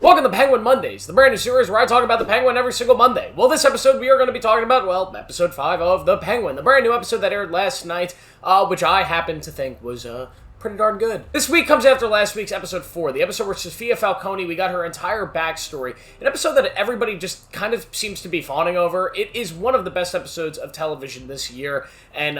Welcome to Penguin Mondays, the brand new series where I talk about the Penguin every single Monday. Well, this episode we are going to be talking about, episode 5 of The Penguin, the brand new episode that aired last night, which I happen to think was, pretty darn good. This week comes after last week's episode 4, the episode where Sophia Falcone, we got her entire backstory, an episode that everybody just kind of seems to be fawning over. It is one of the best episodes of television this year, and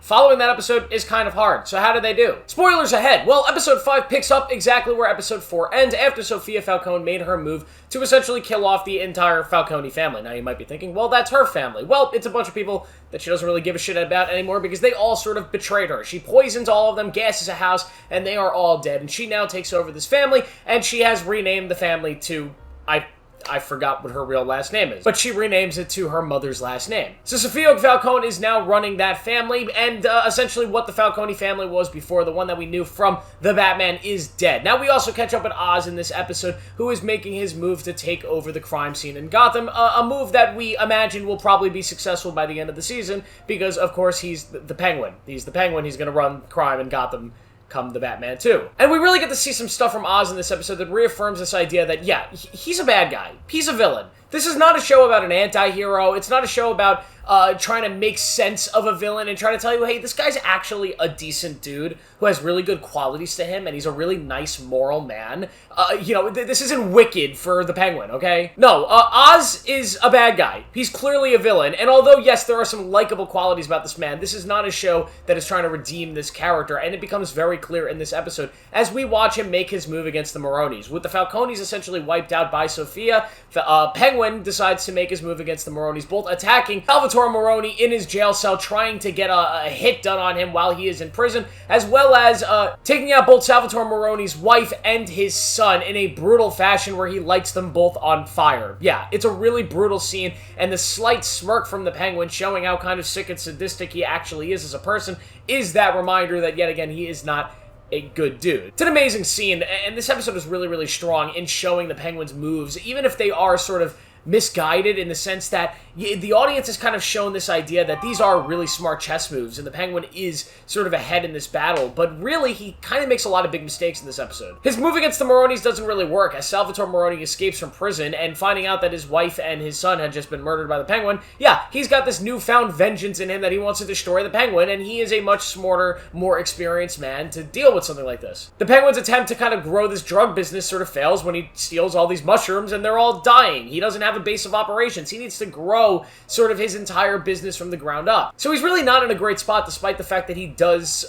following that episode is kind of hard. So how did they do? Spoilers ahead. Well, episode 5 picks up exactly where episode 4 ends after Sophia Falcone made her move to essentially kill off the entire Falcone family. Now you might be thinking, well, that's her family. Well, it's a bunch of people that she doesn't really give a shit about anymore because they all sort of betrayed her. She poisons all of them, gasses a house, and they are all dead. And she now takes over this family, and she has renamed the family to, I forgot what her real last name is, but she renames it to her mother's last name. So Sophia Falcone is now running that family, and essentially what the Falcone family was before, the one that we knew from the Batman, is dead. Now we also catch up with Oz in this episode, who is making his move to take over the crime scene in Gotham, a move that we imagine will probably be successful by the end of the season, because of course he's the Penguin. He's the Penguin, he's gonna run crime in Gotham come the Batman 2. And we really get to see some stuff from Oz in this episode that reaffirms this idea that, yeah, he's a bad guy. He's a villain. This is not a show about an anti-hero. It's not a show about trying to make sense of a villain and trying to tell you, hey, this guy's actually a decent dude who has really good qualities to him, and he's a really nice, moral man. This isn't Wicked for the Penguin, okay? No, Oz is a bad guy. He's clearly a villain, and although, yes, there are some likable qualities about this man, this is not a show that is trying to redeem this character, and it becomes very clear in this episode as we watch him make his move against the Maronis. With the Falcones essentially wiped out by Sophia, Penguin decides to make his move against the Maronis, both attacking Salvatore Maroni in his jail cell, trying to get a hit done on him while he is in prison, as well as taking out both Salvatore Maroni's wife and his son in a brutal fashion where he lights them both on fire. Yeah, it's a really brutal scene, and the slight smirk from the Penguin showing how kind of sick and sadistic he actually is as a person is that reminder that, yet again, he is not a good dude. It's an amazing scene, and this episode is really, really strong in showing the Penguin's moves, even if they are sort of misguided in the sense that the audience has kind of shown this idea that these are really smart chess moves, and the Penguin is sort of ahead in this battle, but really, he kind of makes a lot of big mistakes in this episode. His move against the Maronis doesn't really work, as Salvatore Maroni escapes from prison, and finding out that his wife and his son had just been murdered by the Penguin, yeah, he's got this newfound vengeance in him that he wants to destroy the Penguin, and he is a much smarter, more experienced man to deal with something like this. The Penguin's attempt to kind of grow this drug business sort of fails when he steals all these mushrooms, and they're all dying. He doesn't have a base of operations. He needs to grow sort of his entire business from the ground up. So he's really not in a great spot, despite the fact that he does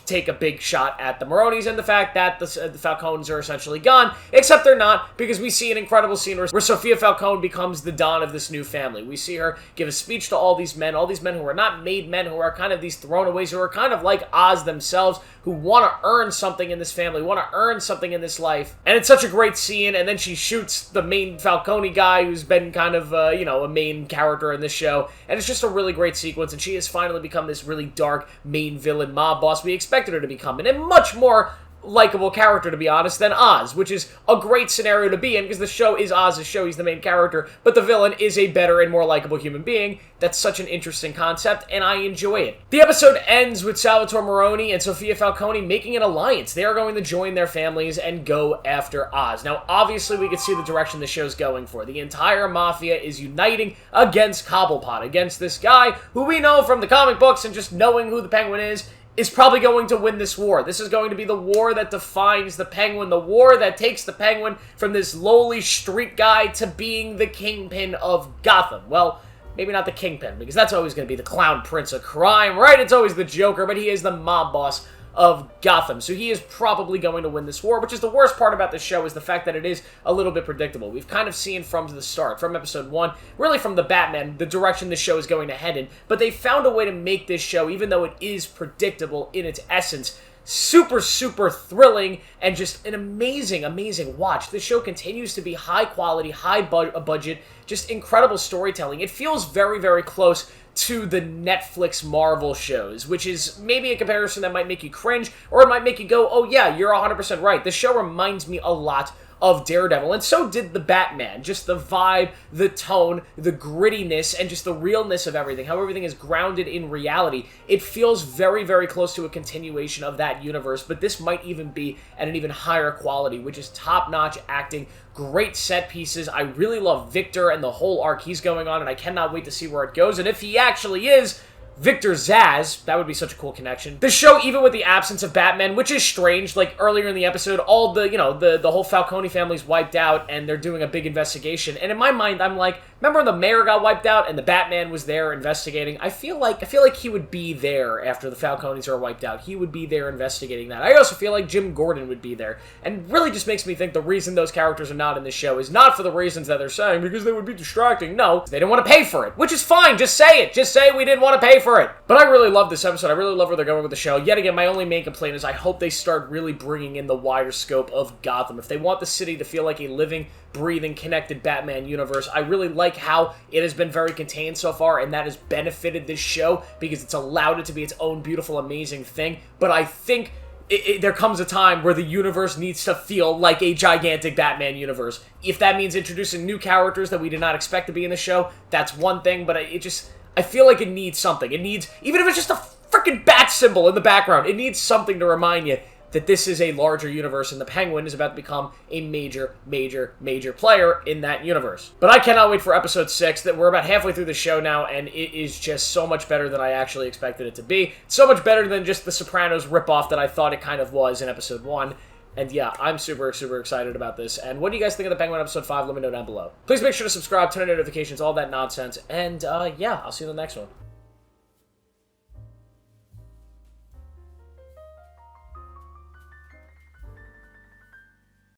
take a big shot at the Maronis and the fact that the Falcones are essentially gone, except they're not, because we see an incredible scene where Sophia Falcone becomes the Dawn of this new family. We see her give a speech to all these men who are not made men, who are kind of these throwaways, who are kind of like Oz themselves, who want to earn something in this family, want to earn something in this life. And it's such a great scene, and then she shoots the main Falcone guy who's been kind of, a main character in this show, and it's just a really great sequence, and she has finally become this really dark main villain mob boss we expected her to become, and a much more likable character, to be honest, than Oz, which is a great scenario to be in, because the show is Oz's show, he's the main character, but the villain is a better and more likable human being. That's such an interesting concept, and I enjoy it. The episode ends with Salvatore Maroni and Sophia Falcone making an alliance. They are going to join their families and go after Oz. Now, obviously, we can see the direction the show's going for. The entire Mafia is uniting against Cobblepot, against this guy who we know from the comic books and just knowing who the Penguin is probably going to win this war. This is going to be the war that defines the Penguin, the war that takes the Penguin from this lowly street guy to being the kingpin of Gotham. Well, maybe not the kingpin, because that's always going to be the clown prince of crime, right? It's always the Joker, but he is the mob boss of Gotham. So he is probably going to win this war, which is the worst part about this show, is the fact that it is a little bit predictable. We've kind of seen from the start, from episode 1, really from the Batman, the direction this show is going to head in, but they found a way to make this show, even though it is predictable in its essence, super, super thrilling, and just an amazing, amazing watch. This show continues to be high quality, high budget, just incredible storytelling. It feels very, very close to the Netflix Marvel shows, which is maybe a comparison that might make you cringe, or it might make you go, oh yeah, you're 100% right. This show reminds me a lot of Daredevil, and so did the Batman. Just the vibe, the tone, the grittiness, and just the realness of everything, how everything is grounded in reality. It feels very, very close to a continuation of that universe, but this might even be at an even higher quality, which is top-notch acting, great set pieces. I really love Victor and the whole arc he's going on, and I cannot wait to see where it goes, and if he actually is Victor Zsasz, that would be such a cool connection. The show, even with the absence of Batman, which is strange, like earlier in the episode, all the, the whole Falcone family's wiped out and they're doing a big investigation. And in my mind, I'm like, remember when the mayor got wiped out and the Batman was there investigating? I feel like he would be there after the Falcones are wiped out. He would be there investigating that. I also feel like Jim Gordon would be there. And really just makes me think the reason those characters are not in this show is not for the reasons that they're saying, because they would be distracting. No, they didn't want to pay for it, which is fine. Just say it. Just say we didn't want to pay for it. But I really love this episode. I really love where they're going with the show. Yet again, my only main complaint is I hope they start really bringing in the wider scope of Gotham. If they want the city to feel like a living, breathing, connected Batman universe, I really like how it has been very contained so far, and that has benefited this show because it's allowed it to be its own beautiful, amazing thing. But I think there comes a time where the universe needs to feel like a gigantic Batman universe. If that means introducing new characters that we did not expect to be in the show, that's one thing, but I feel like it needs something. It needs, even if it's just a freaking bat symbol in the background, it needs something to remind you that this is a larger universe and the Penguin is about to become a major, major, major player in that universe. But I cannot wait for episode 6. That we're about halfway through the show now, and it is just so much better than I actually expected it to be. So much better than just the Sopranos ripoff that I thought it kind of was in episode 1. And yeah, I'm super, super excited about this. And what do you guys think of the Penguin episode 5? Let me know down below. Please make sure to subscribe, turn on notifications, all that nonsense. And yeah, I'll see you in the next one.